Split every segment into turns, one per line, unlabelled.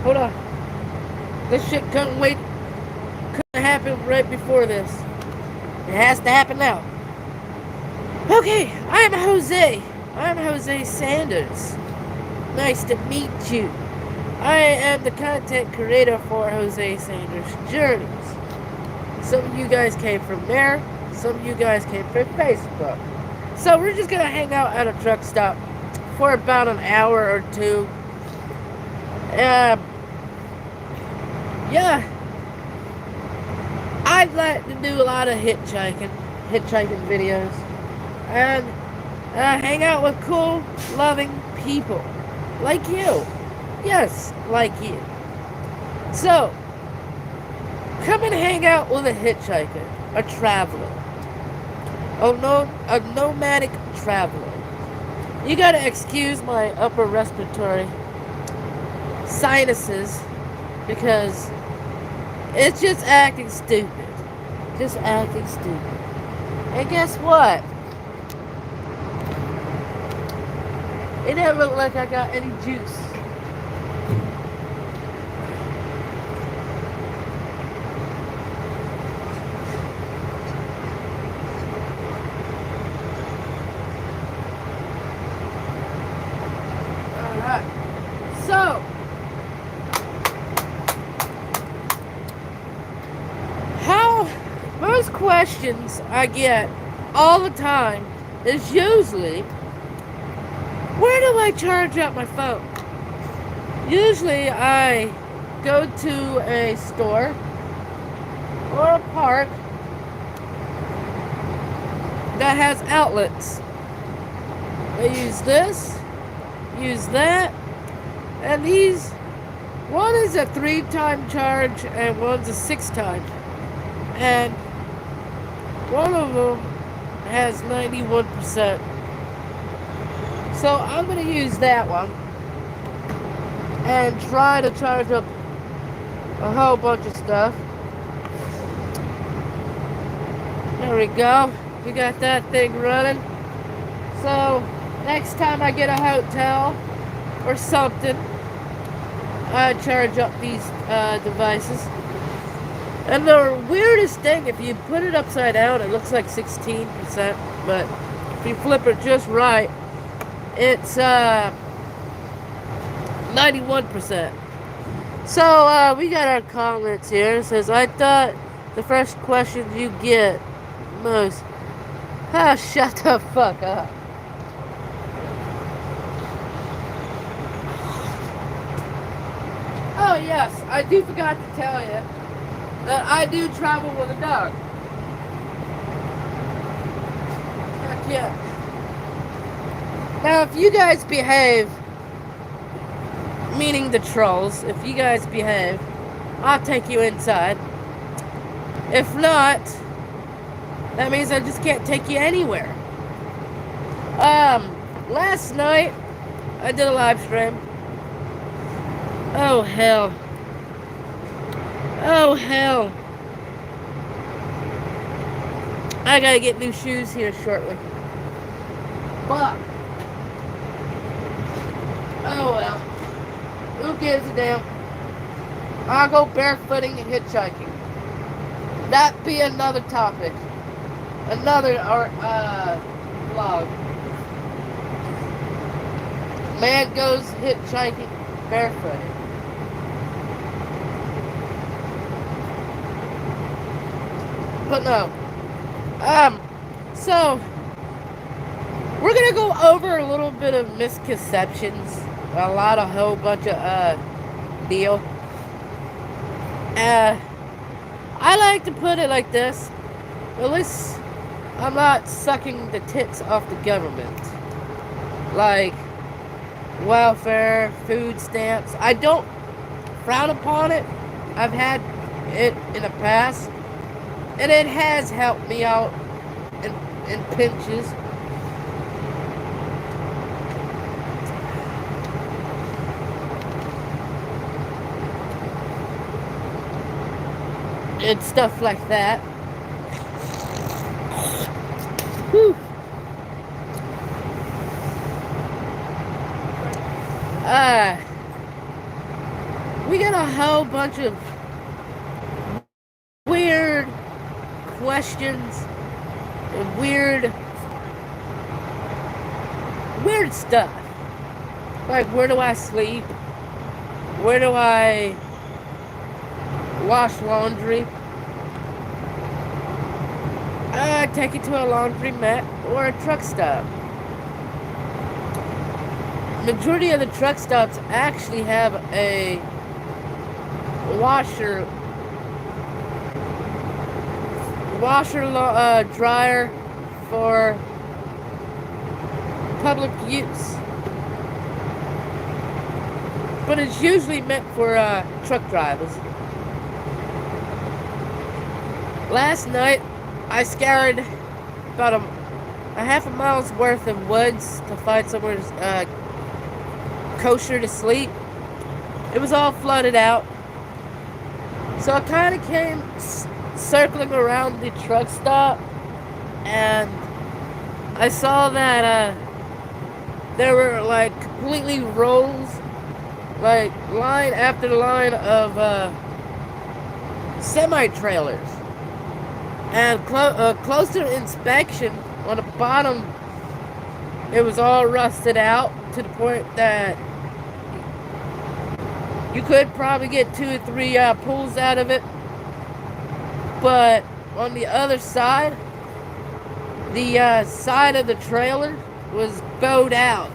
Hold on. This shit couldn't wait. Couldn't happen right before this. It has to happen now. Okay, I'm Jose. I'm Jose Sanders. Nice to meet you. I am the content creator for Jose Sanders Journeys. Some of you guys came from there. Some of you guys came from Facebook. So we're just gonna hang out at a truck stop for about an hour or two. Yeah, I'd like to do a lot of hitchhiking videos, and hang out with cool, loving people like you. Yes, like you. So, come and hang out with a hitchhiker, a traveler, a nomadic traveler. You gotta excuse my upper respiratory sinuses because it's just acting stupid. Just acting stupid. And guess what? It didn't look like I got any juice. Alright. So, most questions I get all the time is usually, where do I charge up my phone? Usually I go to a store or a park that has outlets. I use this, use that, and these, one is a 3-time charge and one's a 6-time. And one of them has 91%. So I'm going to use that one and try to charge up a whole bunch of stuff. There we go. We got that thing running. So next time I get a hotel or something, I charge up these devices. And the weirdest thing, if you put it upside down, it looks like 16%, but if you flip it just right, it's 91%. So we got our comments here. It says, I thought the first question you get most. Ah, shut the fuck up. Oh yes, I do forgot to tell you that I do travel with a dog. Heck yeah. Now, if you guys behave, meaning the trolls, if you guys behave, I'll take you inside. If not, that means I just can't take you anywhere. Last night, I did a live stream. Oh, hell. Oh, hell. I gotta get new shoes here shortly. Fuck. Oh, well. Who gives a damn? I'll go barefooting and hitchhiking. That be another topic. Another vlog. Man goes hitchhiking barefooted. But no. So we're gonna go over a little bit of misconceptions. A whole bunch of deal. I like to put it like this. At least I'm not sucking the tits off the government. Like welfare, food stamps. I don't frown upon it. I've had it in the past. And it has helped me out in pinches. And stuff like that. Whew. we got a whole bunch of weird questions and weird stuff. Like, where do I sleep? Where do I wash laundry? I take it to a laundromat or a truck stop. Majority of the truck stops actually have a washer dryer for public use, but it's usually meant for truck drivers. Last night I scoured about a half a mile's worth of woods to find somewhere kosher to sleep. It was all flooded out, so I kind of came circling around the truck stop, and I saw that there were like completely rows, like line after line of semi-trailers, and closer inspection on the bottom, it was all rusted out to the point that you could probably get 2 or 3 pulls out of it. But on the other side, the side of the trailer was bowed out.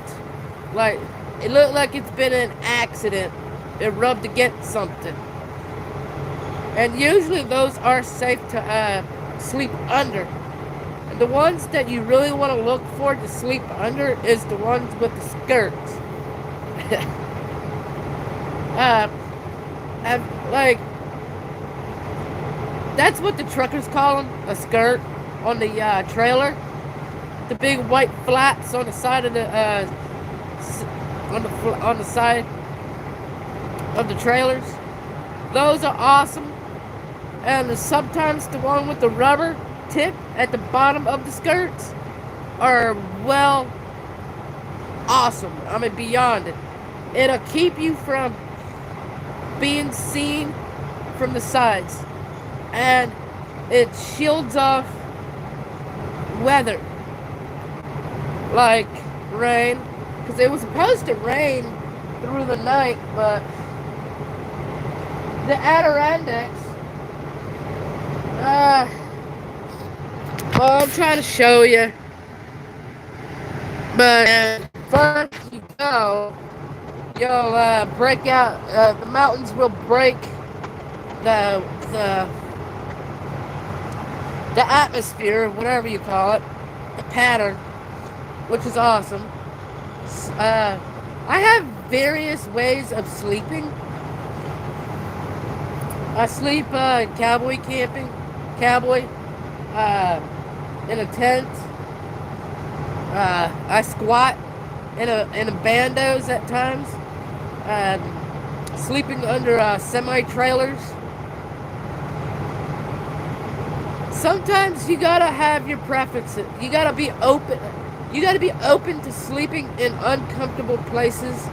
Like, it looked like it's been an accident. It rubbed against something. And usually those are safe to sleep under. And the ones that you really want to look for to sleep under is the ones with the skirts. Like, that's what the truckers call them, a skirt on the trailer. The big white flats on the side of the on the side of the trailers. Those are awesome. And sometimes the one with the rubber tip at the bottom of the skirts are, well, awesome. I mean, beyond it. It'll keep you from being seen from the sides, and it shields off weather like rain, because it was supposed to rain through the night, but the Adirondacks, well, I'm trying to show you, but first you go, you'll break out, the mountains will break the atmosphere, whatever you call it, the pattern, which is awesome. I have various ways of sleeping. I sleep cowboy camping, in a tent. I squat in a bandos at times. Sleeping under semi-trailers. Sometimes you gotta have your preferences. You gotta be open. You gotta be open to sleeping in uncomfortable places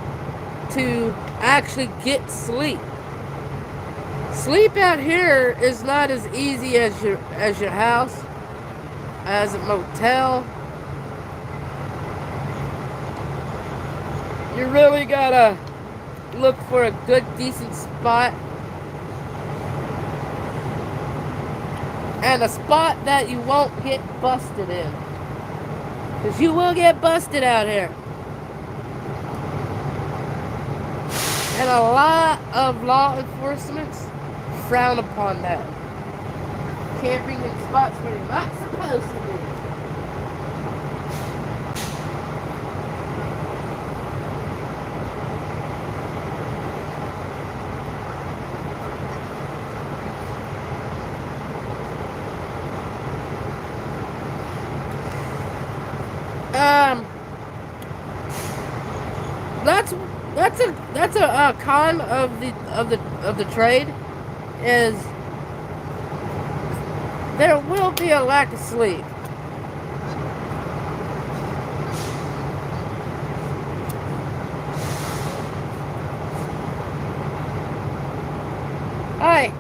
to actually get sleep. Sleep out here is not as easy as your house, as a motel. You really gotta look for a good, decent spot. And a spot that you won't get busted in. Because you will get busted out here. And a lot of law enforcement frown upon that. Camping in spots where you're not supposed to be. That's a con of the trade, is there will be a lack of sleep. Hi.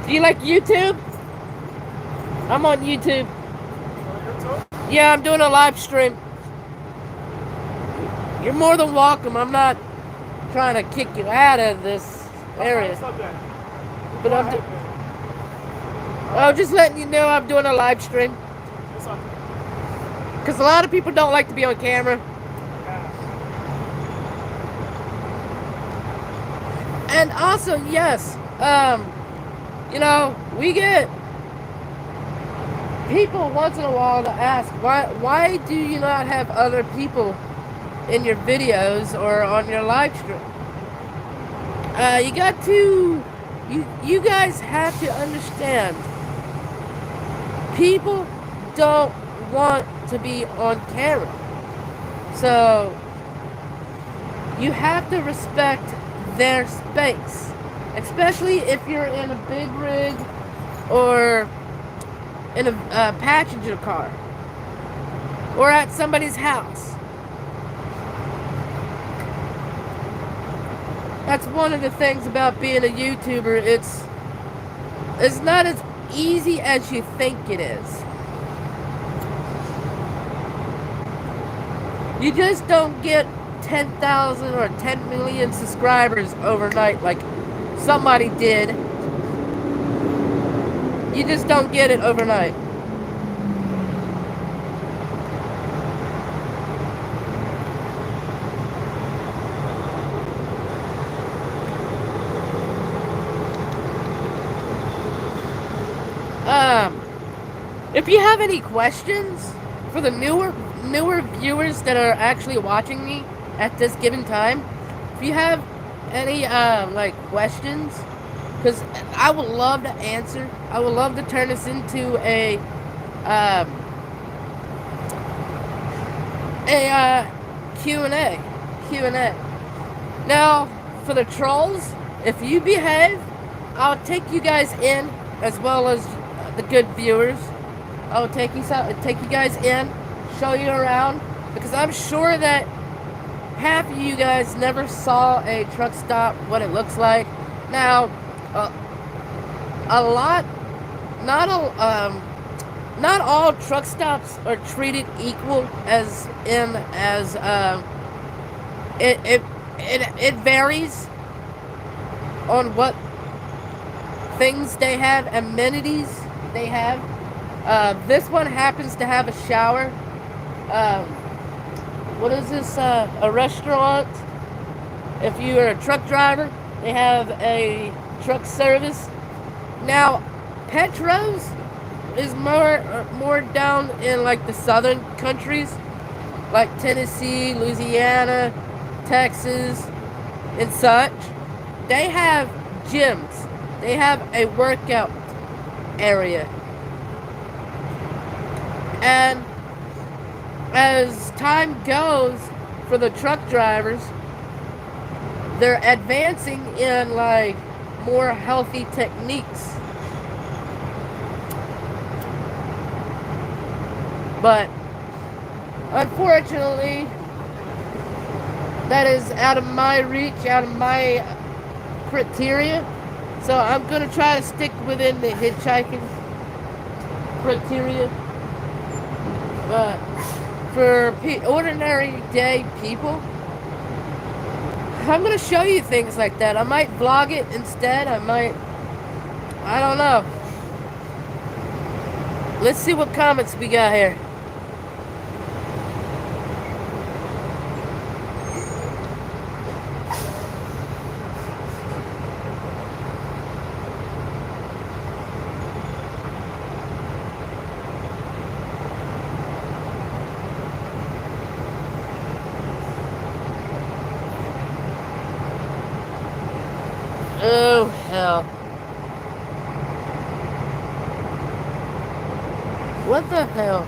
Do you like YouTube? I'm on YouTube. Yeah, I'm doing a live stream. You're more than welcome. I'm not trying to kick you out of this area. But I'm just letting you know I'm doing a live stream. Because a lot of people don't like to be on camera. And also, yes, you know, we get people once in a while to ask, why do you not have other people in your videos or on your live stream? You got to, you guys have to understand, people don't want to be on camera. So, you have to respect their space. Especially if you're in a big rig or in a passenger car or at somebody's house. That's one of the things about being a YouTuber. It's not as easy as you think it is. You just don't get 10,000 or 10 million subscribers overnight like somebody did. You just don't get it overnight. If you have any questions for the newer viewers that are actually watching me at this given time, if you have any like questions, because I would love to answer. I would love to turn this into a Q&A. Now, for the trolls, if you behave, I'll take you guys in, as well as the good viewers. I'll take you guys in, show you around, because I'm sure that half of you guys never saw a truck stop, what it looks like. Now, not all truck stops are treated equal, it varies on what things they have, amenities they have. This one happens to have a shower. What is this? A restaurant. If you are a truck driver, they have a truck service. Now, Petros is more down in like the southern countries, like Tennessee, Louisiana, Texas, and such. They have gyms. They have a workout area. And as time goes for the truck drivers, they're advancing in like more healthy techniques. But unfortunately, that is out of my reach, out of my criteria. So I'm going to try to stick within the hitchhiking criteria. But for ordinary day people, I'm going to show you things like that. I might vlog it instead. I don't know. Let's see what comments we got here. Oh, hell. What the hell?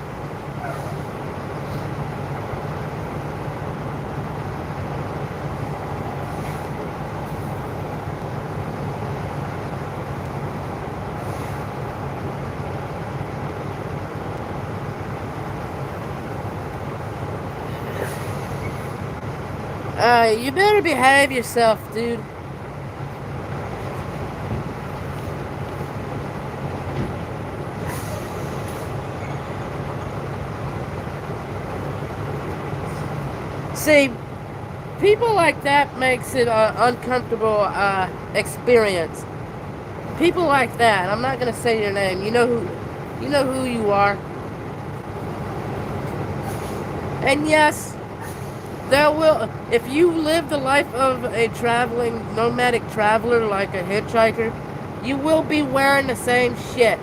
You better behave yourself, dude. See, people like that makes it an uncomfortable experience. People like that. I'm not gonna say your name. You know who you are. And yes, there will. If you live the life of a traveling nomadic traveler, like a hitchhiker, you will be wearing the same shit,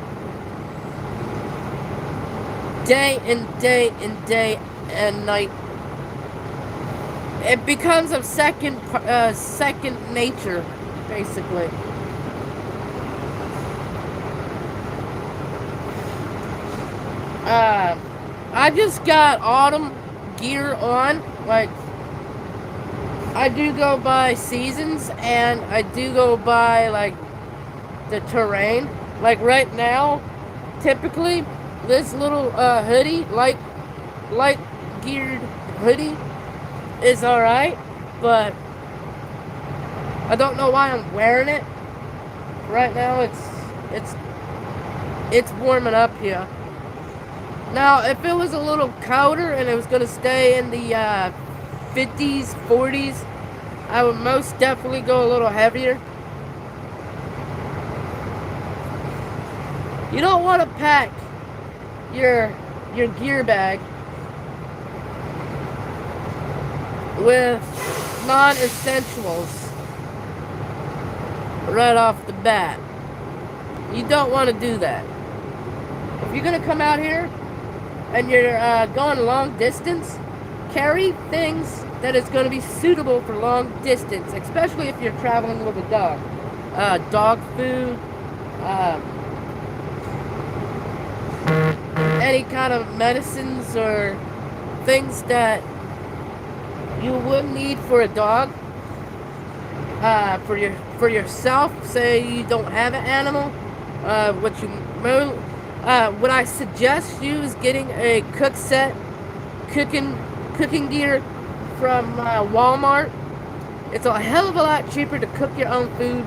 day and day and day and night. It becomes a second nature, basically. I just got autumn gear on. Like, I do go by seasons, and I do go by, like, the terrain. Like, right now, typically, this little hoodie, light geared hoodie, is alright, but I don't know why I'm wearing it. Right now, it's warming up here. Now, if it was a little colder and it was going to stay in the 50s, 40s, I would most definitely go a little heavier. You don't want to pack your gear bag with non-essentials right off the bat. You don't want to do that. If you're going to come out here and you're going long distance, carry things that is going to be suitable for long distance, especially if you're traveling with a dog. Dog food, any kind of medicines or things that you would need for a dog. For yourself, say you don't have an animal, what I suggest you is getting a cooking gear from Walmart. It's a hell of a lot cheaper to cook your own food.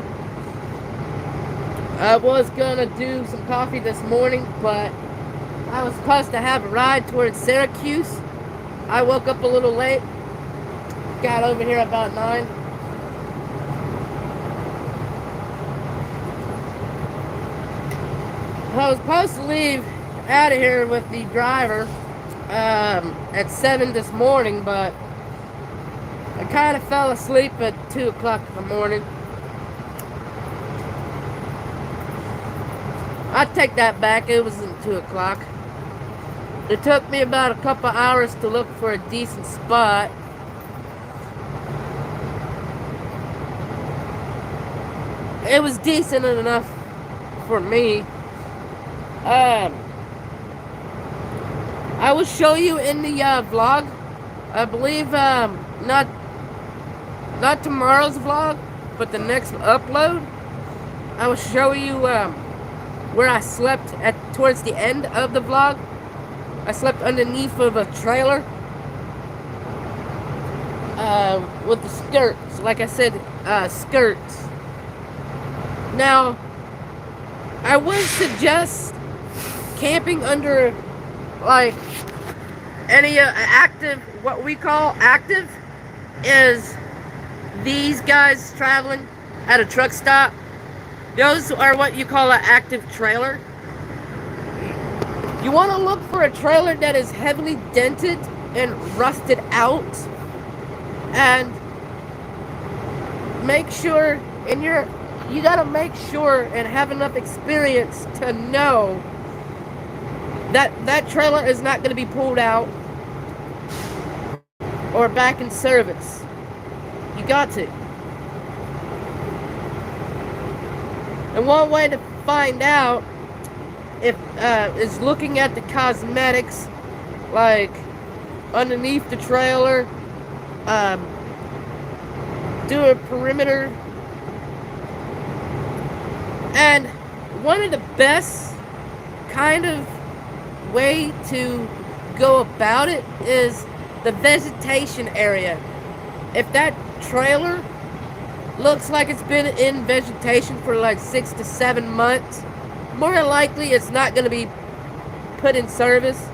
I was gonna do some coffee this morning, but I was supposed to have a ride towards Syracuse. I woke up a little late. Got over here about 9. I was supposed to leave out of here with the driver at 7 this morning, but I kind of fell asleep at 2 o'clock in the morning. I take that back. It wasn't 2 o'clock. It took me about a couple hours to look for a decent spot. It was decent enough for me. I will show you in the vlog. I believe not tomorrow's vlog, but the next upload. I will show you where I slept towards the end of the vlog. I slept underneath of a trailer with the skirts. Like I said, skirts. Now, I would suggest camping under, like, any active, what we call active, is these guys traveling at a truck stop. Those are what you call an active trailer. You want to look for a trailer that is heavily dented and rusted out, and make sure you gotta make sure and have enough experience to know that that trailer is not going to be pulled out or back in service. You got to. And one way to find out if is looking at the cosmetics, like underneath the trailer, do a perimeter. And one of the best kind of way to go about it is the vegetation area. If that trailer looks like it's been in vegetation for like 6 to 7 months, more than likely it's not going to be put in service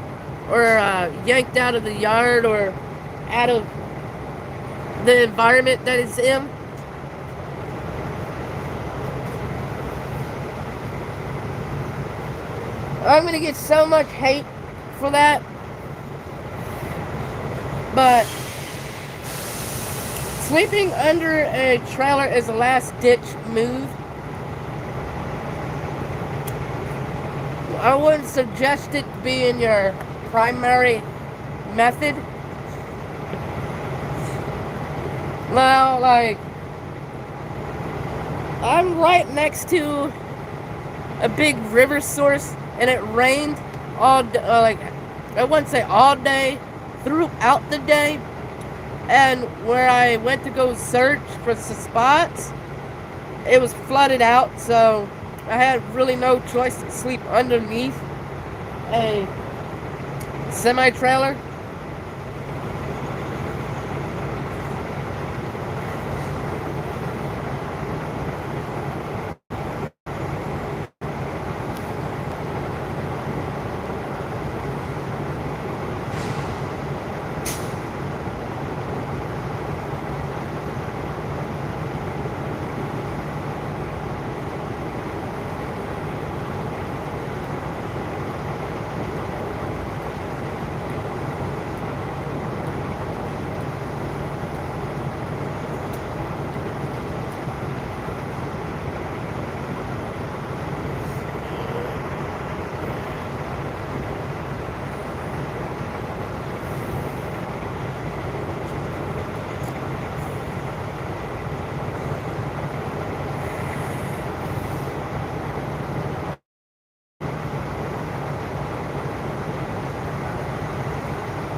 or yanked out of the yard or out of the environment that it's in. I'm gonna get so much hate for that, but sleeping under a trailer is a last-ditch move. I wouldn't suggest it being your primary method. Now, like, I'm right next to a big river source, and it rained all like, I wouldn't say all day, throughout the day. And where I went to go search for some spots, it was flooded out, so I had really no choice to sleep underneath a semi-trailer.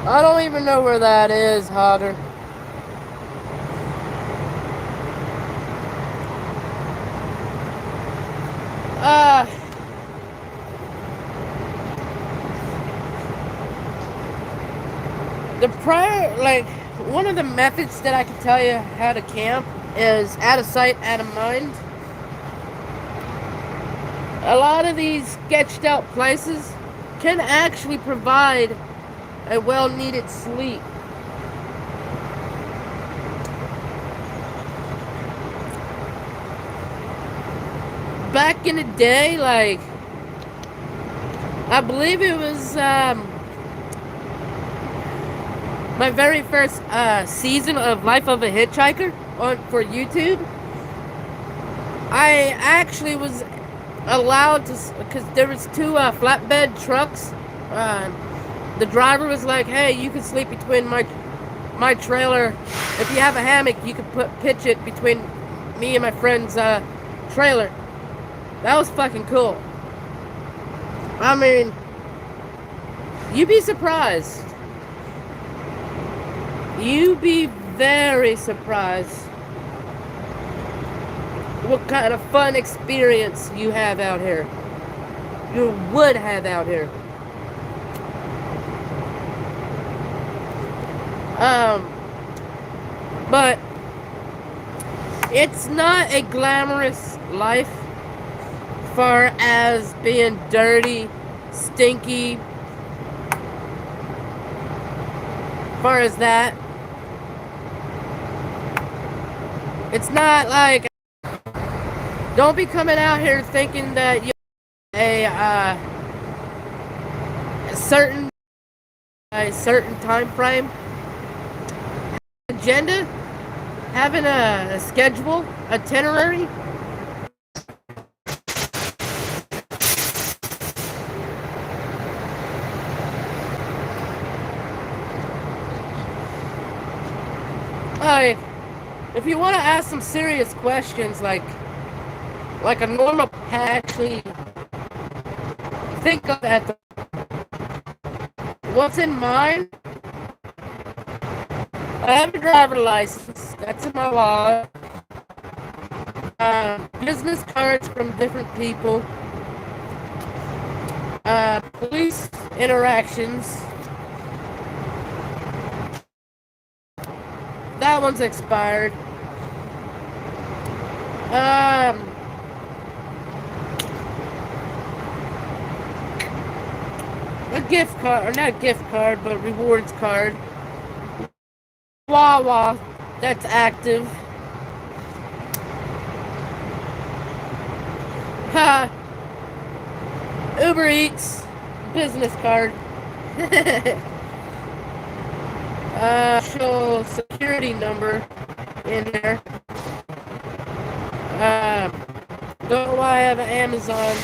I don't even know where that is, Hodder. The prior, like, one of the methods that I can tell you how to camp is out of sight, out of mind. A lot of these sketched out places can actually provide a well-needed sleep. Back in the day, like, I believe it was my very first season of Life of a Hitchhiker for YouTube. I actually was allowed to, because there was two flatbed trucks. The driver was like, "Hey, you can sleep between my trailer. If you have a hammock, you can pitch it between me and my friend's trailer." That was fucking cool. I mean, you'd be surprised. You'd be very surprised what kind of fun experience you have out here. You would have out here. But it's not a glamorous life, far as being dirty, stinky, far as that. It's not like, don't be coming out here thinking that you have a certain time frame, agenda, having a schedule, itinerary. If you want to ask some serious questions, like a normal, actually think of that. What's in mine? I have a driver license. That's in my wallet. Business cards from different people. Police interactions. That one's expired. A gift card, or not gift card, but rewards card. Wawa That's active. Ha! Uber Eats business card. Social security number in there. Don't know why I have an Amazon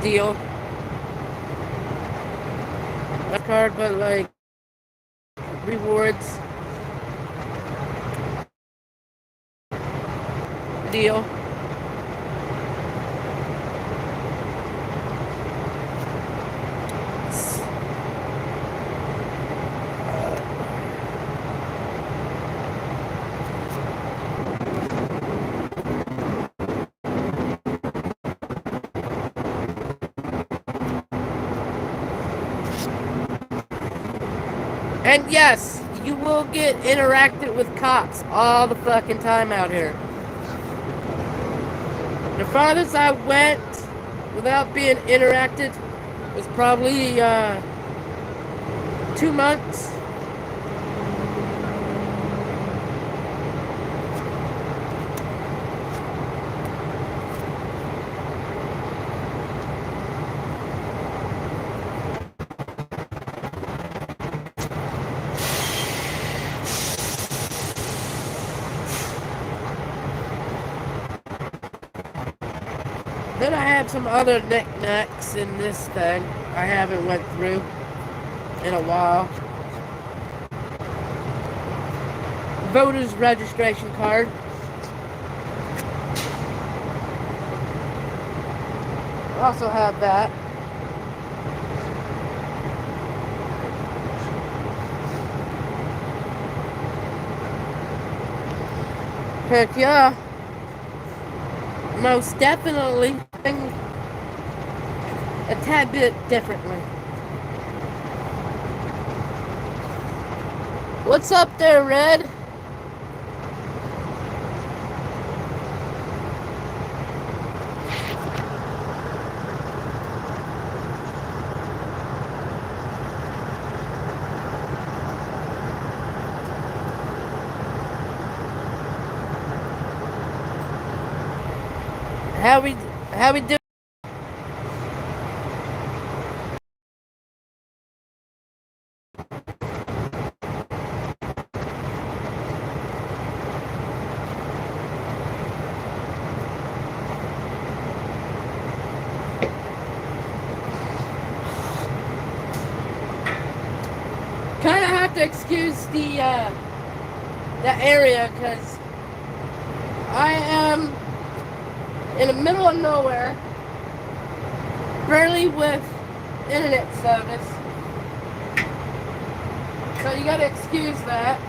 deal. A card, but like rewards deal. And yes, you will get interacted with cops all the fucking time out here. The farthest I went without being interacted was probably 2 months. Then I have some other knickknacks in this thing I haven't went through in a while. Voter's registration card. Also have that. Heck yeah. Most definitely a tad bit differently. What's up there, Red? How we doing? Kind of have to excuse the area because I am in the middle of nowhere, barely with internet service. So you gotta excuse that.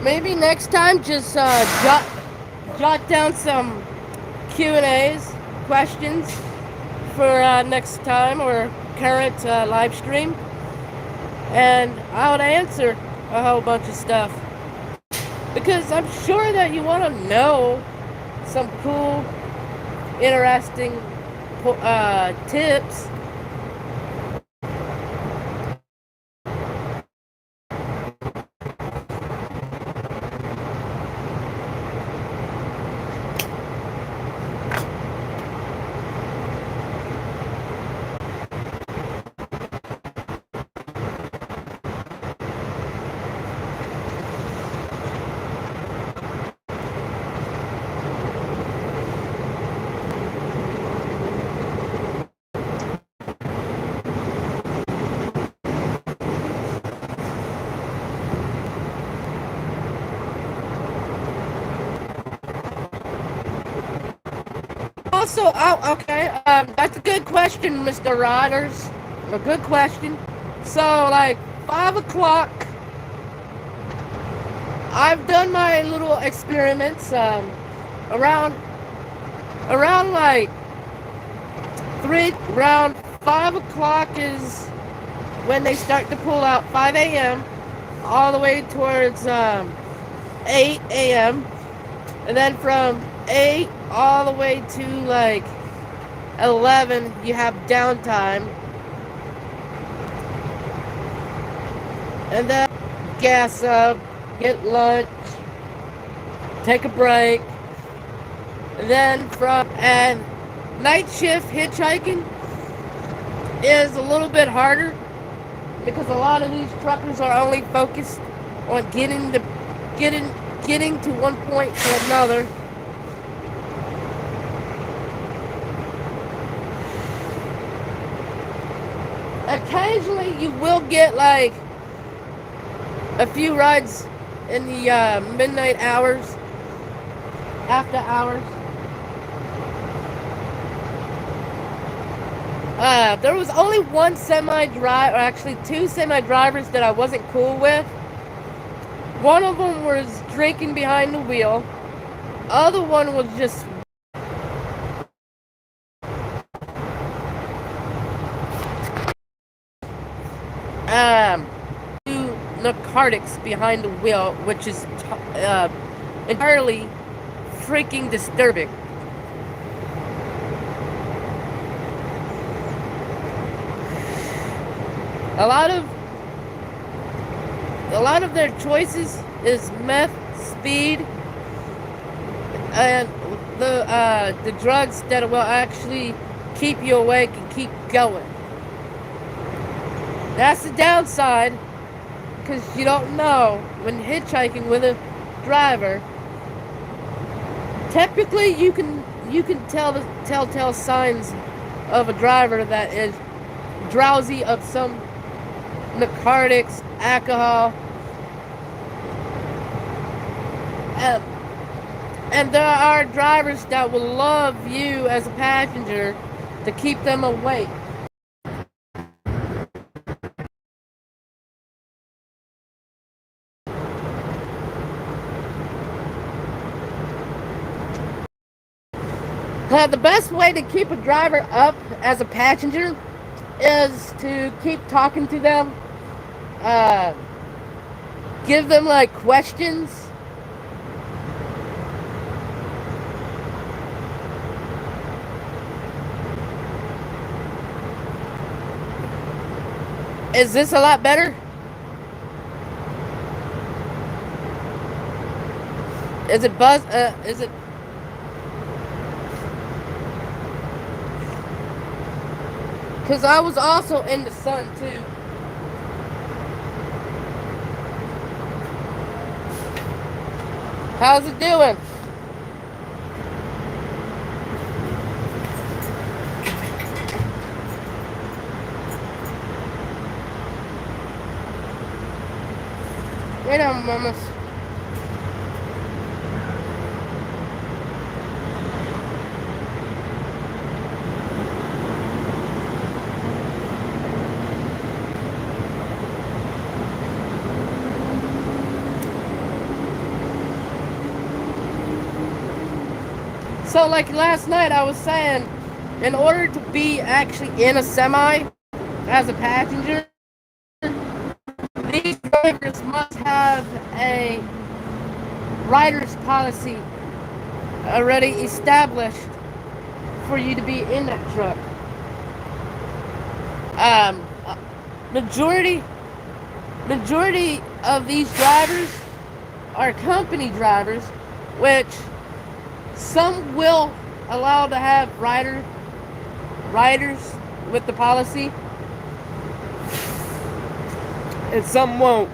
Maybe next time just jot down some Q&As, questions for next time or current live stream, and I would answer a whole bunch of stuff because I'm sure that you want to know some cool, interesting tips. also, oh, okay, that's a good question, Mr. Riders. A good question. So, like, 5 o'clock, I've done my little experiments, around, like, around 5 o'clock is when they start to pull out, 5 a.m., all the way towards, 8 a.m., and then from 8 all the way to, like, 11, you have downtime. And then gas up, get lunch, take a break. And then and night shift hitchhiking is a little bit harder because a lot of these truckers are only focused on getting to one point to another. Occasionally you will get like a few rides in the midnight hours, after hours. There was only one semi-driver, or actually two semi-drivers that I wasn't cool with. One of them was drinking behind the wheel. Other one was just narcotics behind the wheel, which is entirely freaking disturbing. A lot of their choices is meth, speed, and the drugs that will actually keep you awake and keep going. That's the downside, because you don't know when hitchhiking with a driver. Typically, you can tell the telltale signs of a driver that is drowsy of some narcotics, alcohol, and there are drivers that will love you as a passenger to keep them awake. The best way to keep a driver up as a passenger is to keep talking to them, give them like questions. Is this a lot better? Is it buzz? Is it? Because I was also in the sun too. How's it doing? Wait a moment. So like last night I was saying, in order to be actually in a semi as a passenger, these drivers must have a rider's policy already established for you to be in that truck. Majority of these drivers are company drivers, which some will allow to have riders with the policy, and some won't.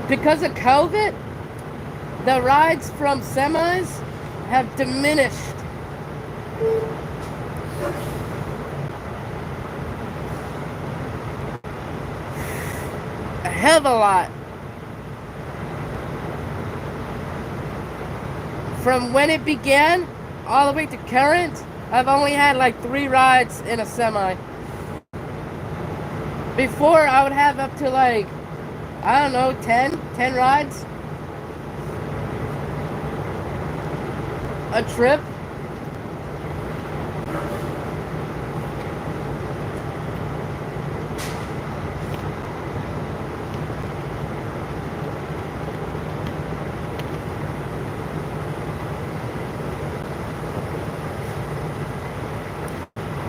Because of COVID, the rides from semis have diminished. hell of a lot. From when it began all the way to current, I've only had like 3 rides in a semi. Before, I would have up to like, I don't know, 10 rides a trip.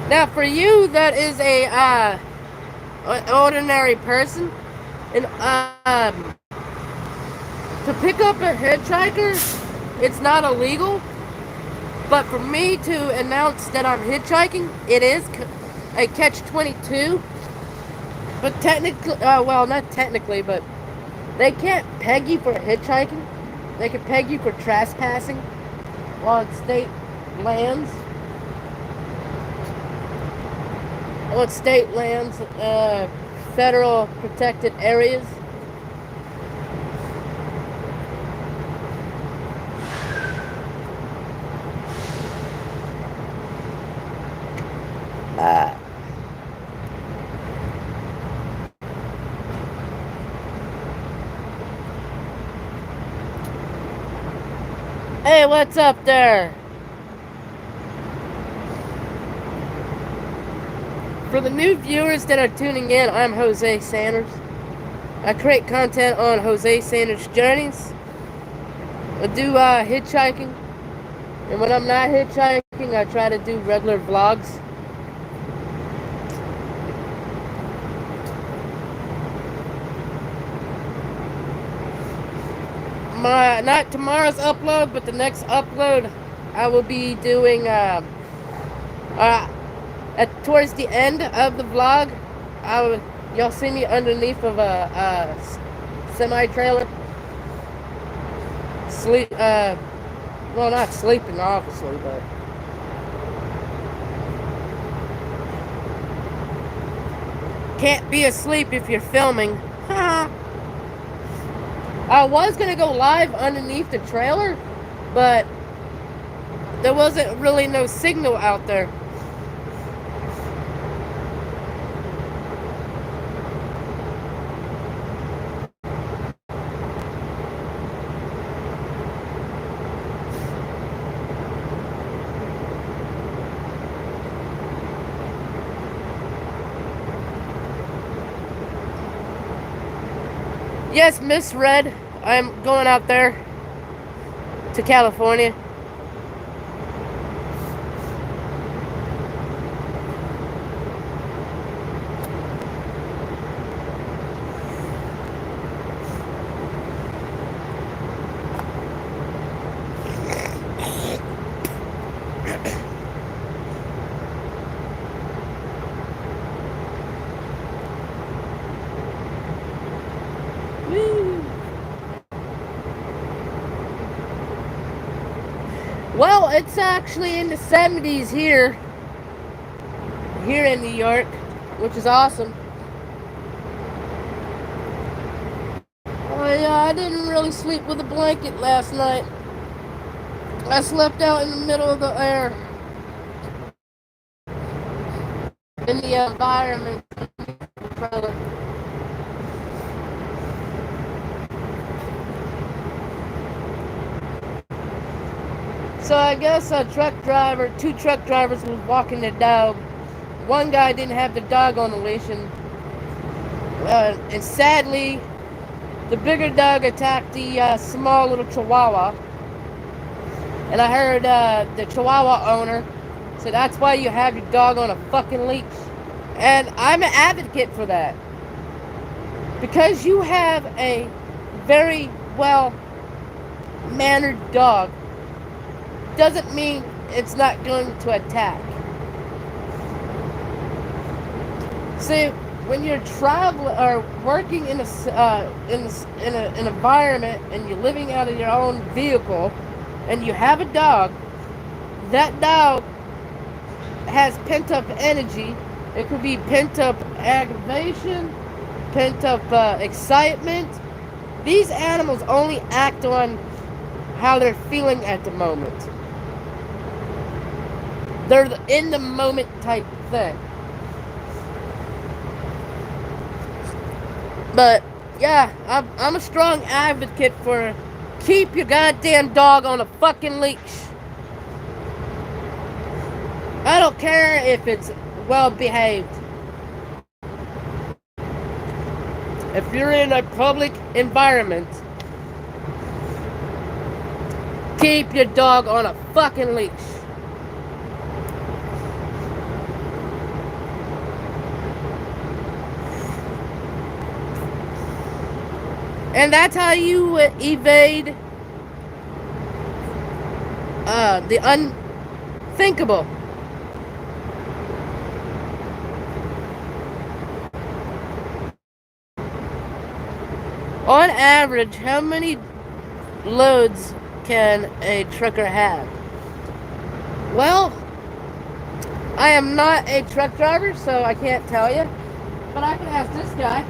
Now, for you, that is an ordinary person, and to pick up a hitchhiker, it's not illegal. But for me to announce that I'm hitchhiking, it is a catch-22. But technically, well, not technically, but they can't peg you for hitchhiking. They can peg you for trespassing on state lands. On state lands, federal protected areas. Hey, what's up there? For the new viewers that are tuning in, I'm Jose Sanders. I create content on Jose Sanders Journeys. I do hitchhiking. And when I'm not hitchhiking, I try to do regular vlogs. Not tomorrow's upload, but the next upload, I will be doing towards the end of the vlog, y'all see me underneath of a semi-trailer. Well, not sleeping, obviously, but can't be asleep if you're filming. I was gonna go live underneath the trailer, but there wasn't really no signal out there. Yes, misread. I'm going out there to California. Well, it's actually in the 70s here in New York, which is awesome. Oh yeah, I didn't really sleep with a blanket last night. I slept out in the middle of the air, in the environment. So I guess two truck drivers was walking their dog. One guy didn't have the dog on the leash, and sadly, the bigger dog attacked the small little Chihuahua. And I heard the Chihuahua owner say, "That's why you have your dog on a fucking leash." And I'm an advocate for that. Because you have a very well-mannered dog doesn't mean it's not going to attack. See, when you're traveling or working in an environment and you're living out of your own vehicle and you have a dog, that dog has pent up energy. It could be pent up aggravation. pent-up excitement. These animals only act on how they're feeling at the moment. They're the in the moment type thing. But yeah, I'm a strong advocate for keep your goddamn dog on a fucking leash. I don't care if it's well behaved. If you're in a public environment, keep your dog on a fucking leash. And that's how you evade the unthinkable. On average, how many loads can a trucker have? Well, I am not a truck driver, so I can't tell you. But I can ask this guy.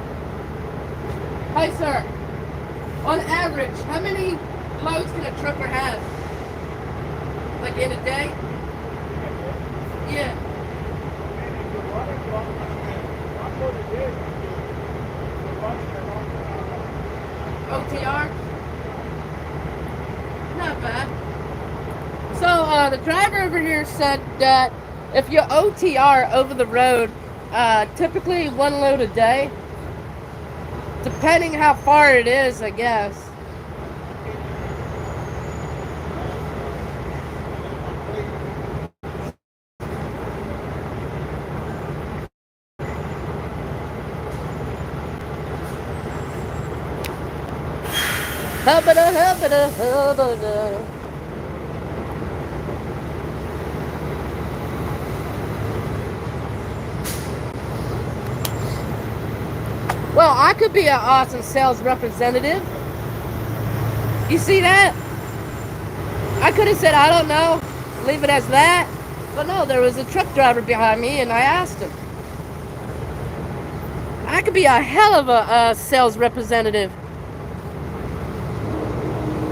Hi, sir. On average, how many loads can a trucker have? Like in a day? Yeah. OTR? Not bad. So, the driver over here said that if you OTR over the road, typically one load a day, depending how far it is, I guess. Hubba-da, hubba-da, hubba-da. Well, I could be an awesome sales representative. You see that? I could have said, I don't know, leave it as that. But no, there was a truck driver behind me and I asked him. I could be a hell of a sales representative.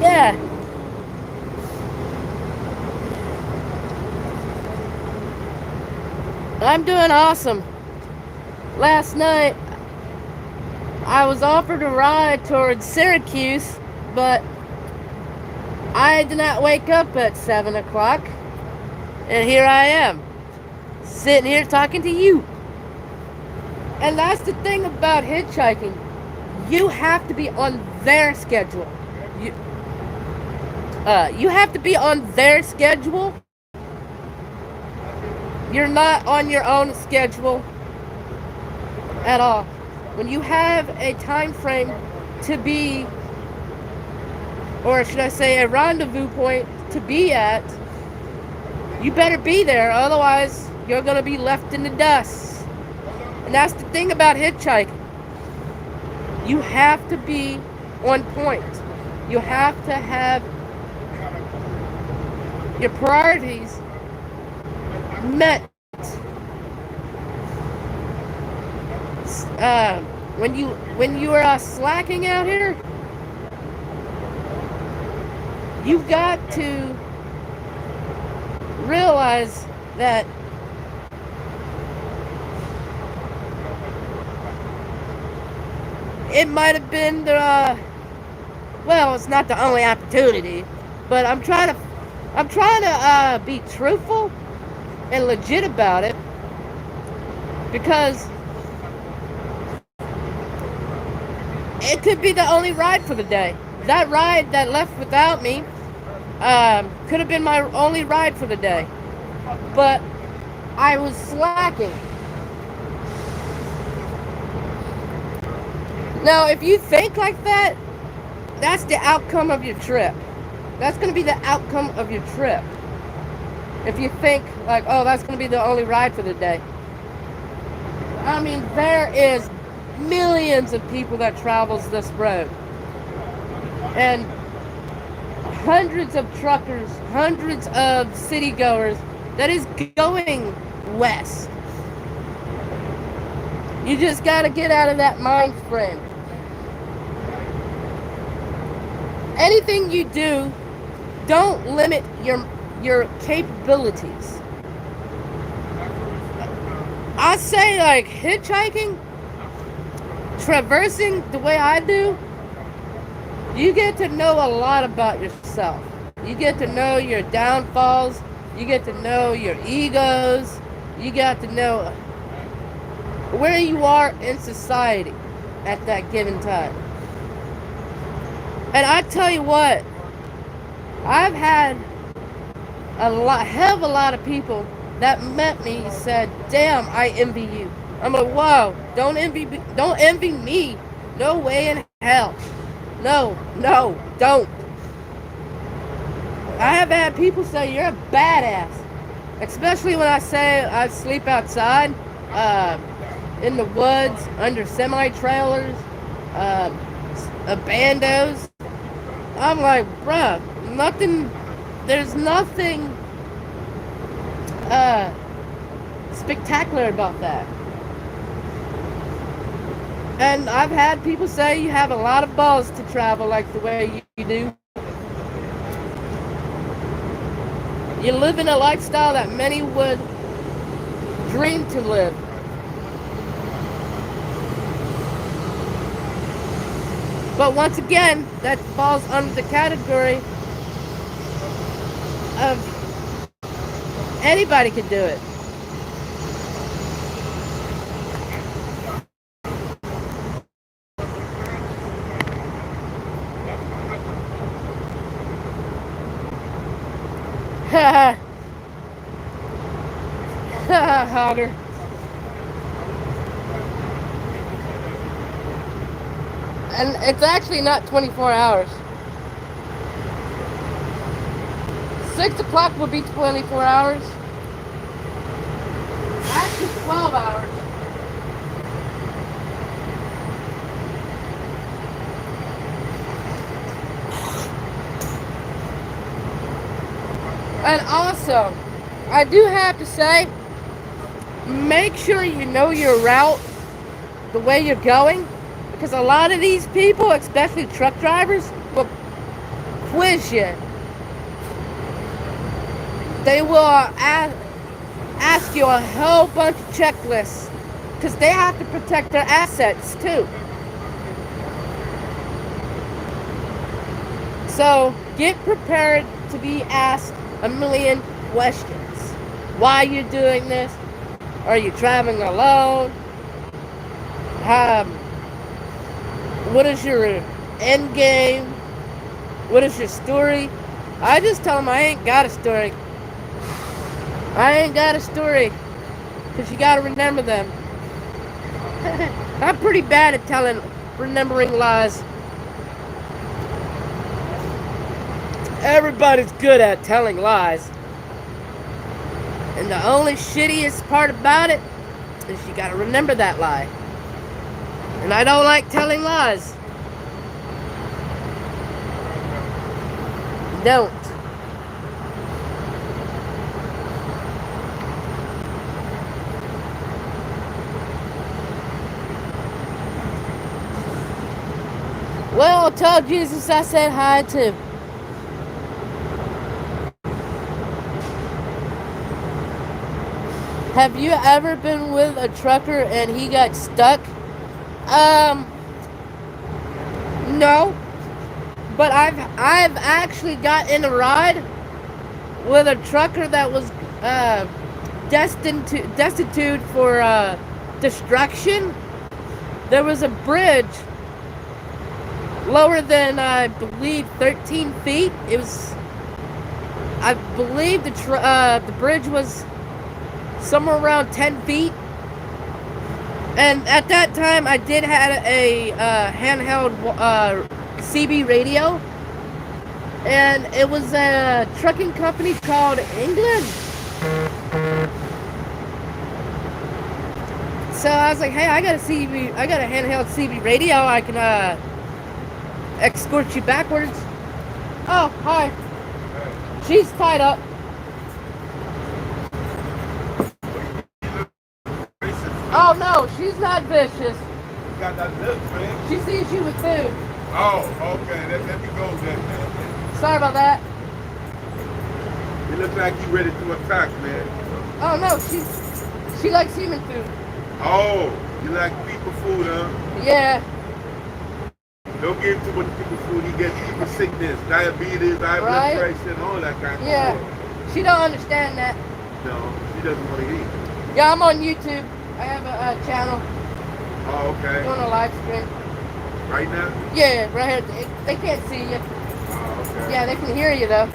Yeah. I'm doing awesome. Last night, I was offered a ride towards Syracuse, but I did not wake up at 7 o'clock. And here I am, sitting here talking to you. And that's the thing about hitchhiking. You have to be on their schedule. You have to be on their schedule. You're not on your own schedule at all. When you have a time frame to be, or should I say a rendezvous point to be at, you better be there, otherwise you're going to be left in the dust. And that's the thing about hitchhiking. You have to be on point. You have to have your priorities met. When you are slacking out here, you've got to realize that it might have been the well, it's not the only opportunity, but I'm trying to be truthful and legit about it, because it could be the only ride for the day. That ride that left without me could have been my only ride for the day, but I was slacking. Now, if you think like that, that's the outcome of your trip. That's going to be the outcome of your trip. If you think like, oh, that's going to be the only ride for the day. I mean, there is millions of people that travels this road. And hundreds of truckers, hundreds of city goers that is going west. You just got to get out of that mind frame. Anything you do, don't limit your capabilities. I say, like, hitchhiking, traversing the way I do, you get to know a lot about yourself. You get to know your downfalls. You get to know your egos. You got to know where you are in society at that given time. And I tell you what, I've had hell of a lot of people that met me said, "Damn, I envy you." I'm like, "Wow, don't envy me. No way in hell. No, don't." I have had people say, "You're a badass," especially when I say I sleep outside, in the woods, under semi-trailers, abandos. I'm like, bruh, there's nothing spectacular about that. And I've had people say you have a lot of balls to travel like the way you do. You live in a lifestyle that many would dream to live. But once again, that falls under the category of anybody can do it. Ha ha, Hogger. And it's actually not 24 hours. 6 o'clock would be 24 hours. Actually 12 hours. And also, I do have to say, make sure you know your route, the way you're going, because a lot of these people, especially truck drivers, will quiz you. They will ask you a whole bunch of checklists, because they have to protect their assets too. So get prepared to be asked a million questions. Why are you doing this? Are you traveling alone? What is your end game? What is your story? I just tell them I ain't got a story. I ain't got a story. Because you got to remember them. I'm pretty bad at remembering lies. Everybody's good at telling lies. And the only shittiest part about it is you gotta remember that lie. And I don't like telling lies. Don't. Well, tell Jesus I said hi too. Have you ever been with a trucker and he got stuck? No. But I've actually got in a ride with a trucker that was destitute for destruction. There was a bridge lower than, I believe, 13 feet. It was, I believe the bridge was somewhere around 10 feet. And at that time, I did have a handheld CB radio. And it was a trucking company called England. So I was like, hey, I got a handheld CB radio. I can escort you backwards. Oh, hi. She's tied up. Oh no, she's not vicious.
You got that lip, man.
She sees you with food.
Oh, okay. Let me go then, man.
Sorry about that.
You look like you ready to attack, man.
Oh no, she likes human food.
Oh, you like people food, huh?
Yeah.
Don't give too much people food. You get people sickness, diabetes, high blood pressure, and all that kind of stuff.
Yeah. She don't understand that.
No, she doesn't want to eat.
Yeah, I'm on YouTube. I have a channel.
Oh, okay.
Doing a live stream.
Right now?
Yeah, right here. They can't see you.
Oh, okay.
Yeah, they can hear you though.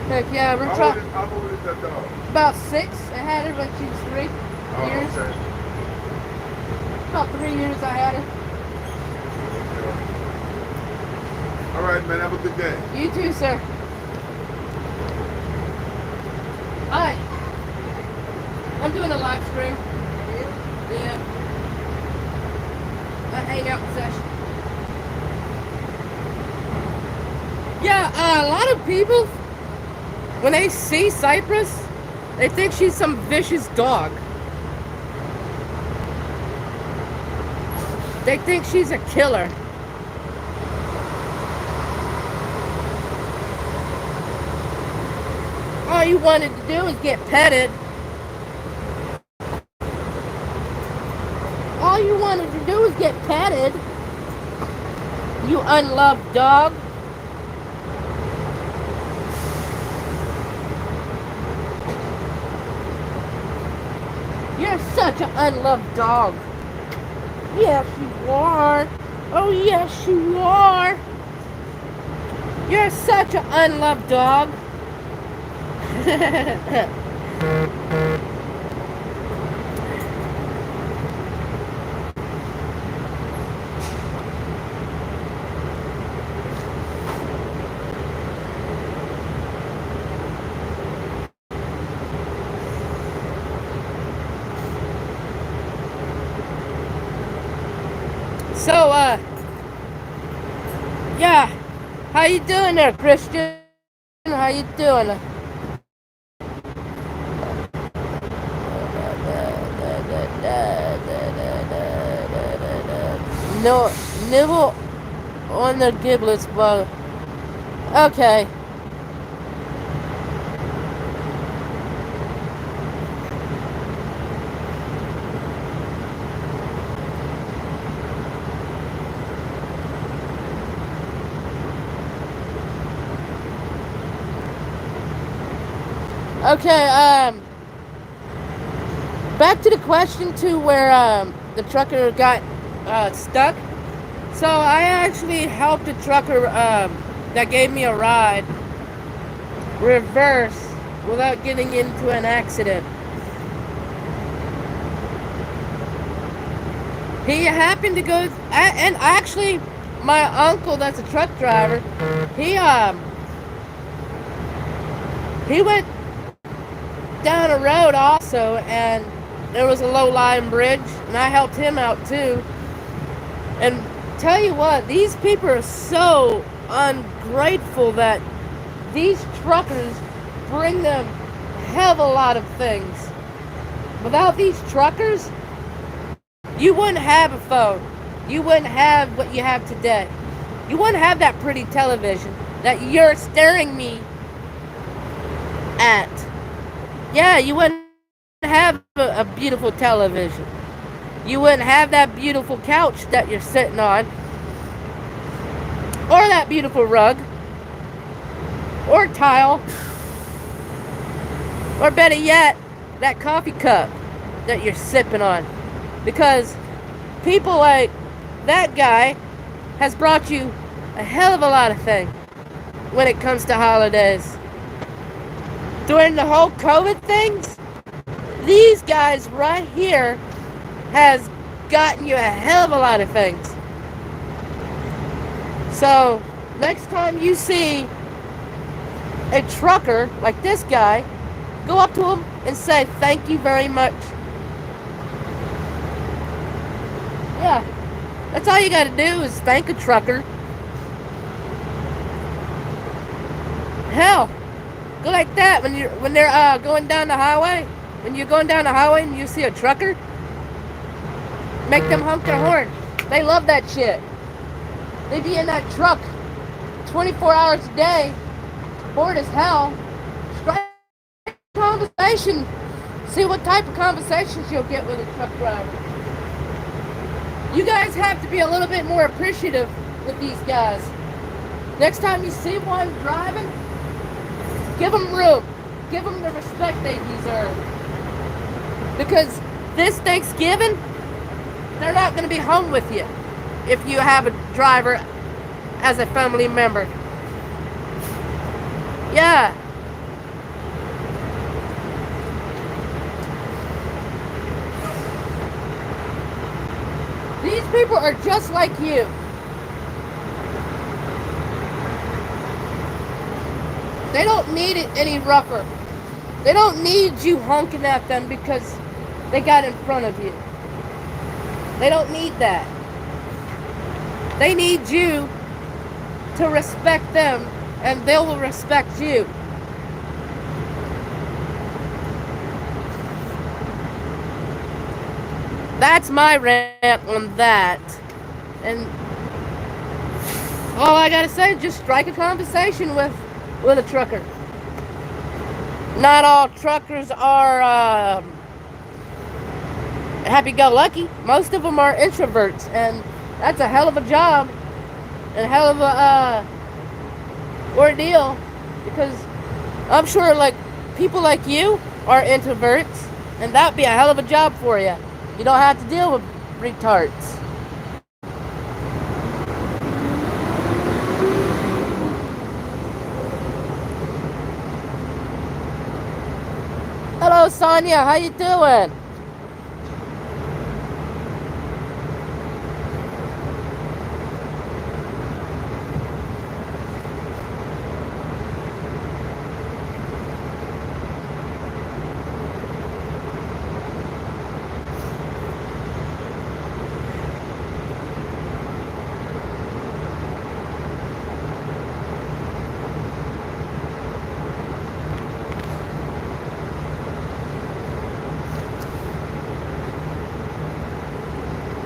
Heck yeah, we're trying.
How old is that dog?
About 6. I had her when she was 3 years.
Okay.
About 3 years I had her.
All right, man. Have a good day.
You too, sir. Alright. I'm doing a live stream. Yeah. A hangout session. Yeah, a lot of people, when they see Cypress, they think she's some vicious dog. They think she's a killer. All you wanted to do is get petted. All you wanted to do is get petted. You unloved dog. You're such an unloved dog. Yes, you are. Oh, yes, you are. You're such an unloved dog. So, yeah, how you doing there, Christian? How you doing? No, nibble on the giblets, but okay. Okay, back to the question to where the trucker got stuck. So I actually helped the trucker that gave me a ride reverse without getting into an accident. He happened to go, and actually my uncle that's a truck driver, he went down a road also, and there was a low-lying bridge, and I helped him out too. And tell you what, these people are so ungrateful that these truckers bring them a hell of a lot of things. Without these truckers, you wouldn't have a phone. You wouldn't have what you have today. You wouldn't have that pretty television that you're staring me at. Yeah, you wouldn't have a beautiful television. You wouldn't have that beautiful couch that you're sitting on. Or that beautiful rug. Or tile. Or better yet, that coffee cup that you're sipping on. Because people like that guy has brought you a hell of a lot of things when it comes to holidays. During the whole COVID things, these guys right here has gotten you a hell of a lot of things. So, next time you see a trucker like this guy, go up to him and say, "Thank you very much." Yeah, that's all you gotta do is thank a trucker. Hell, go like that when they're going down the highway. when you're going down the highway and you see a trucker, make them honk their horn. They love that shit. They be in that truck 24 hours a day, bored as hell. Strike conversation. See what type of conversations you'll get with a truck driver. You guys have to be a little bit more appreciative with these guys. Next time you see one driving, give them room. Give them the respect they deserve. Because this Thanksgiving, they're not going to be home with you if you have a driver as a family member. Yeah. These people are just like you. They don't need it any rougher. They don't need you honking at them because they got in front of you. They don't need that. They need you to respect them, and they will respect you. That's my rant on that. And all I gotta say is just strike a conversation with a trucker. Not all truckers are happy-go-lucky. Most of them are introverts, and that's a hell of a job and a hell of a ordeal, because I'm sure like people like you are introverts, and that'd be a hell of a job for you. You don't have to deal with retards. Hello, Sonia. How you doing?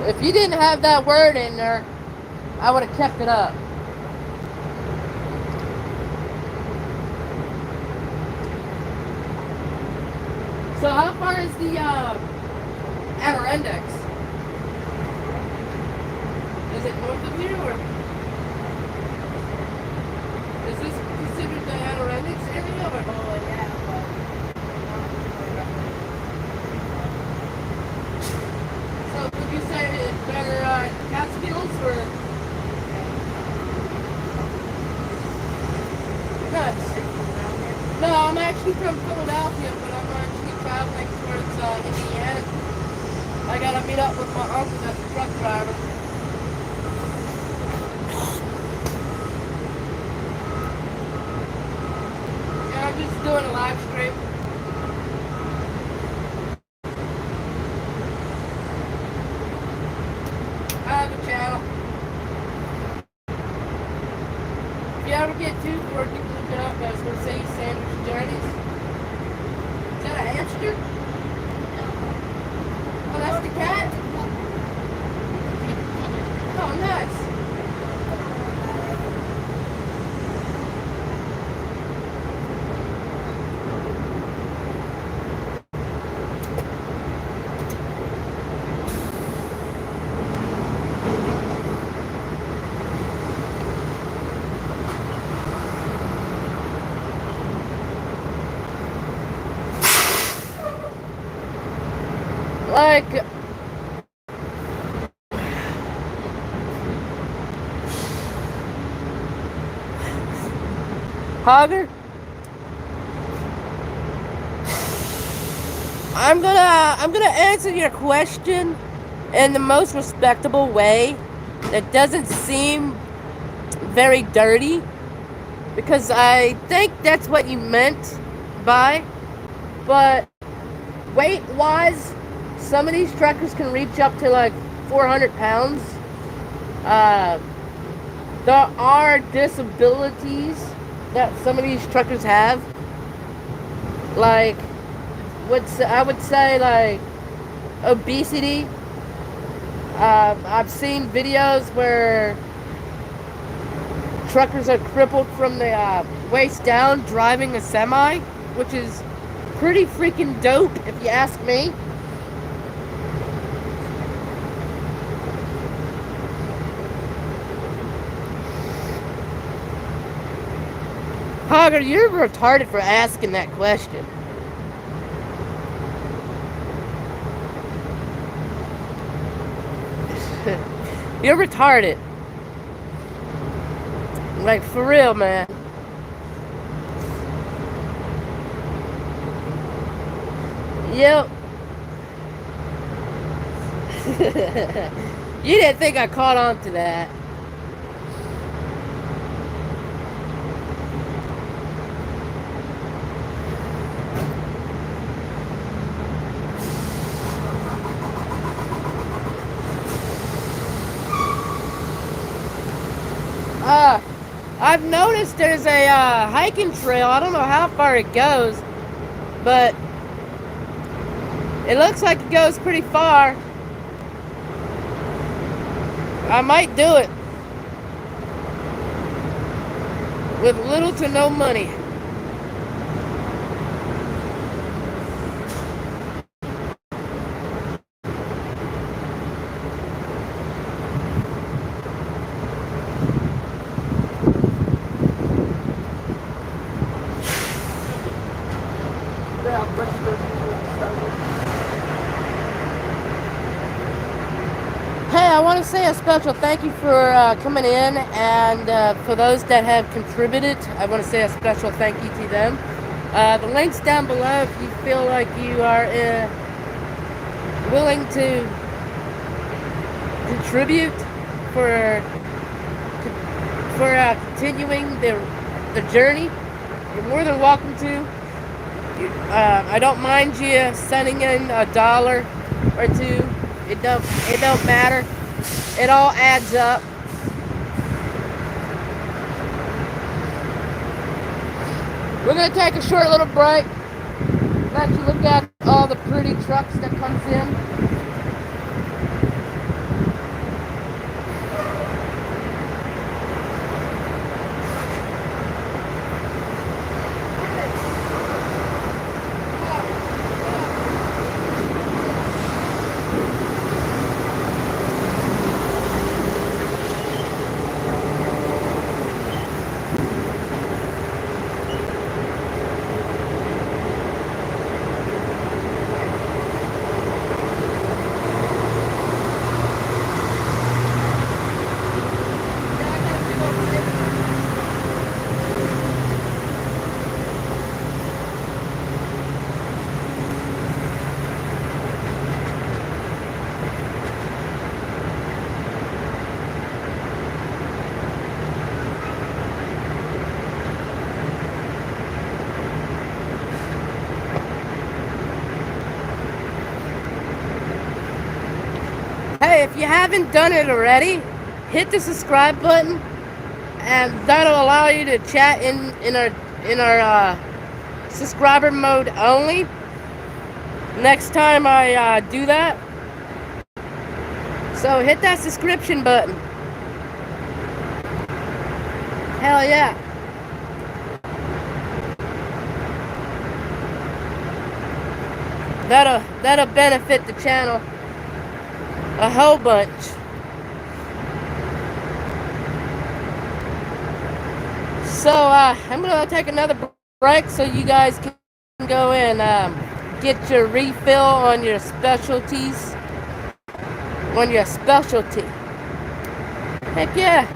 If you didn't have that word in there, I would have kept it up. So how far is the Adirondack? Is it north of you, or is this considered the Adirondack area? Or? Oh, yeah. So would you say it's better Catskills or? Nuts. No, I'm actually from Philadelphia, but I'm actually traveling towards Indiana. I gotta meet up with my uncle that's a truck driver. Yeah, I'm just doing a live stream. I have a channel. If you ever get too bored, you can look it up as Mercedes Sandwich Journeys. Is that a hamster? Oh, that's the cat? Oh, nice. Like, Hogger, I'm gonna answer your question in the most respectable way that doesn't seem very dirty, because I think that's what you meant by, but weight-wise, some of these truckers can reach up to like 400 pounds. There are disabilities that some of these truckers have. Like, I would say like obesity. I've seen videos where truckers are crippled from the waist down driving a semi, which is pretty freaking dope if you ask me. Hogger, you're retarded for asking that question. You're retarded. Like, for real, man. Yep. You didn't think I caught on to that. I've noticed there's a hiking trail. I don't know how far it goes, but it looks like it goes pretty far. I might do it with little to no money. Hey, I want to say a special thank you for coming in, and for those that have contributed, I want to say a special thank you to them. The link's down below if you feel like you are willing to contribute for continuing the journey. You're more than welcome to. I don't mind you sending in $1 or $2. It don't matter. It all adds up. We're gonna take a short little break. Let you look at all the pretty trucks that comes in. Hey, if you haven't done it already, hit the subscribe button, and that'll allow you to chat in our subscriber mode only. Next time I do that, so hit that subscription button. Hell yeah. That'll benefit the channel a whole bunch. So I'm gonna take another break so you guys can go and get your refill on your specialties, on your specialty. Heck yeah.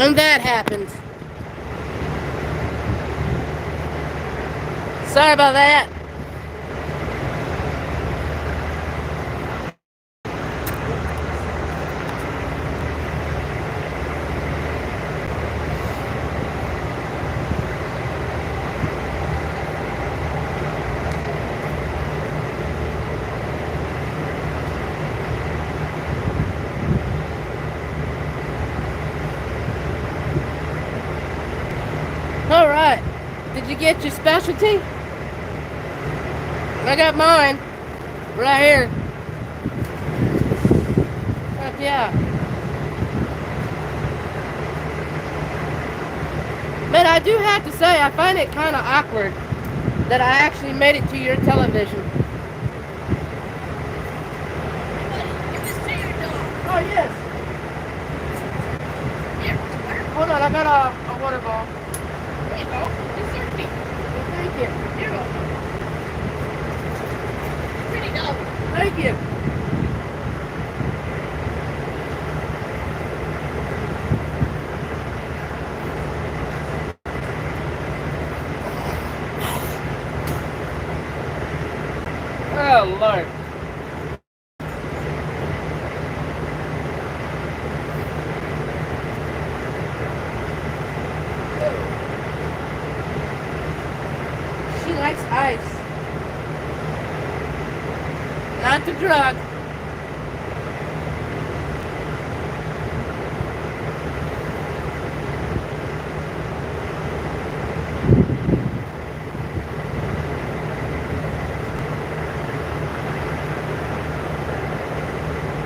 And that happened. Sorry about that. All right. Did you get your specialty? I got mine right here. Heck yeah. But I do have to say, I find it kind of awkward that I actually made it to your television.
Give this to your dog.
Oh, yes.
Here,
Hold on, I got a water ball.
there you go. It's thirsty.
Thank you.
Here you go. Pretty dog.
Thank you. Oh, Lord. She likes ice. Not the drug.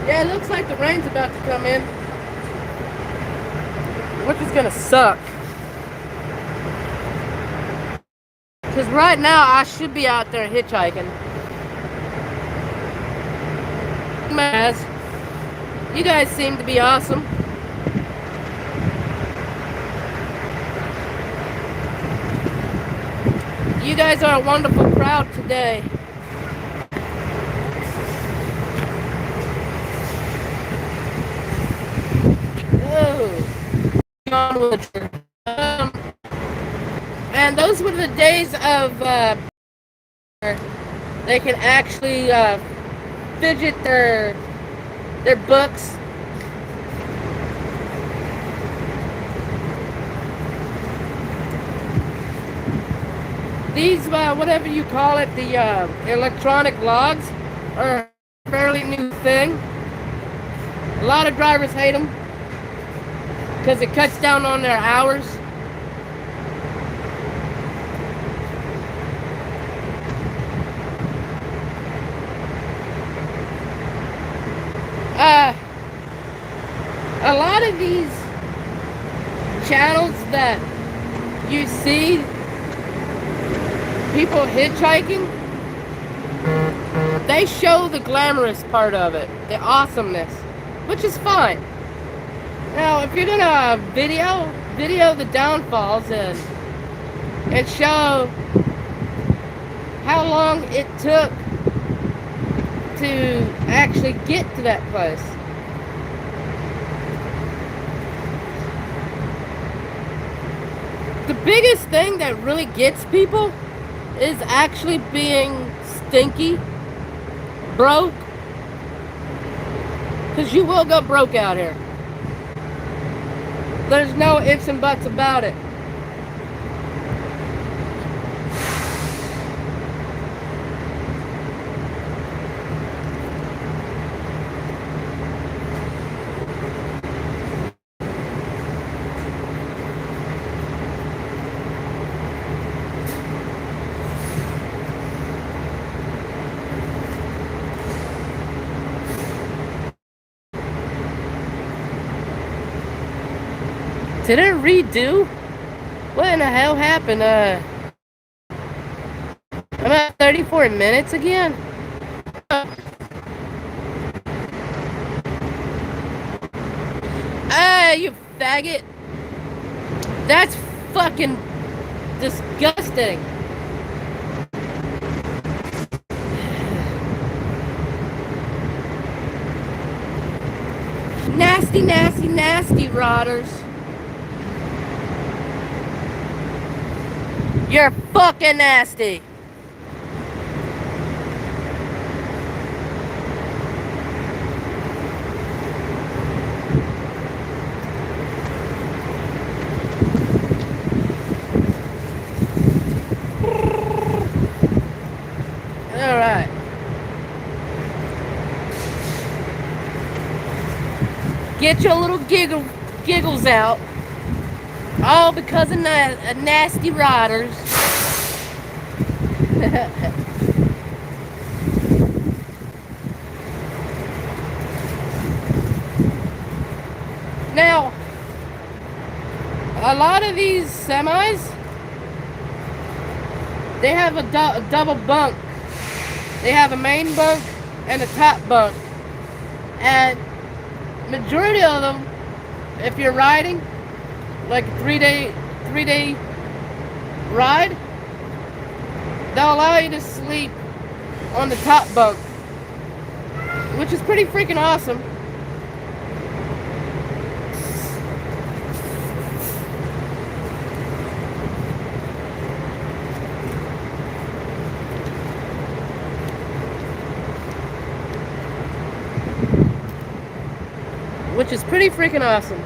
Yeah, it looks like the rain's about to come in. Which is gonna suck. Because right now I should be out there hitchhiking. Mathis, you guys seem to be awesome. You guys are a wonderful crowd today. And those were the days of they can actually fidget their books. These whatever you call it, the electronic logs are a fairly new thing. A lot of drivers hate them because it cuts down on their hours. A lot of these channels that you see people hitchhiking, they show the glamorous part of it, the awesomeness, which is fine. Now, if you're gonna video the downfalls and show how long it took to actually get to that place. The biggest thing that really gets people is actually being stinky, broke, because you will go broke out here. There's no ifs and buts about it. Did it redo? What in the hell happened? I'm at 34 minutes again? Ah, you faggot. That's fucking disgusting. Nasty, nasty, nasty rotters. You're fucking nasty. Alright. Get your little giggles out. All because of nasty riders. Now, a lot of these semis, they have a double bunk. They have a main bunk and a top bunk. And majority of them, if you're riding, like a three-day ride, they'll allow you to sleep on the top bunk, which is pretty freaking awesome. Which is pretty freaking awesome.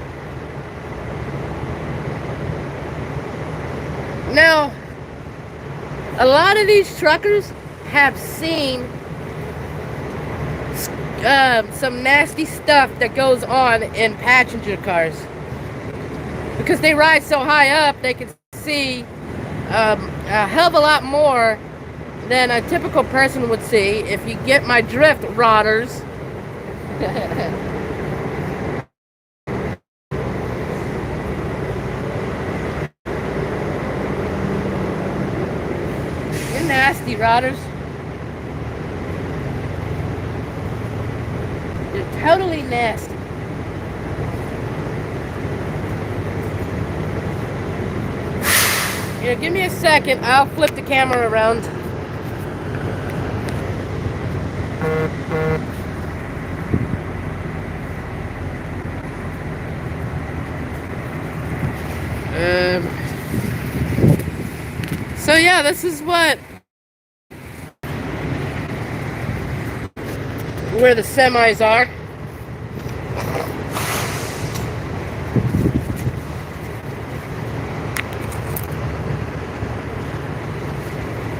Now, a lot of these truckers have seen some nasty stuff that goes on in passenger cars. Because they ride so high up, they can see a hell of a lot more than a typical person would see, if you get my drift, rodders. Nasty rodders. They're totally nasty. Here, give me a second. I'll flip the camera around. So yeah, this is where the semis are.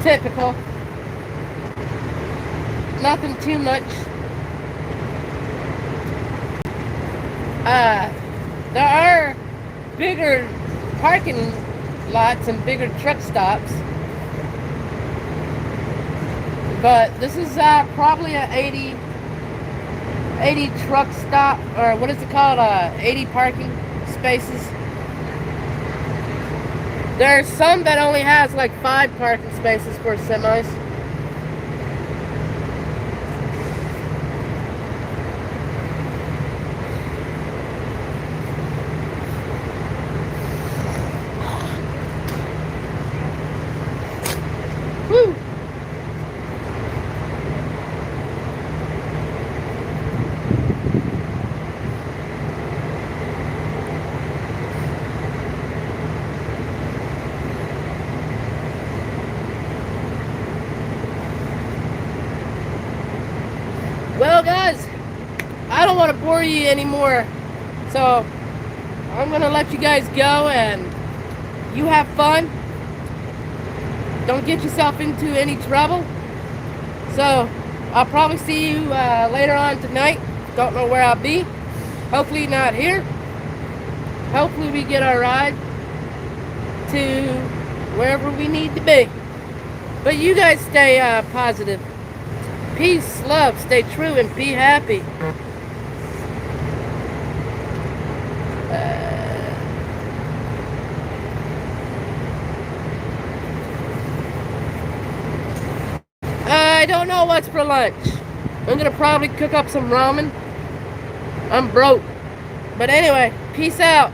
Typical. Nothing too much. There are bigger parking lots and bigger truck stops. But this is probably an 80 truck stop, or what is it called? 80 parking spaces. There's some that only has like 5 parking spaces for semis. Woo! Well, guys, I don't want to bore you anymore, so I'm going to let you guys go, and you have fun. Don't get yourself into any trouble. So, I'll probably see you later on tonight. Don't know where I'll be. Hopefully not here. Hopefully we get our ride to wherever we need to be. But you guys stay positive. Peace, love, stay true, and be happy. I don't know what's for lunch. I'm gonna probably cook up some ramen. I'm broke. But anyway, peace out.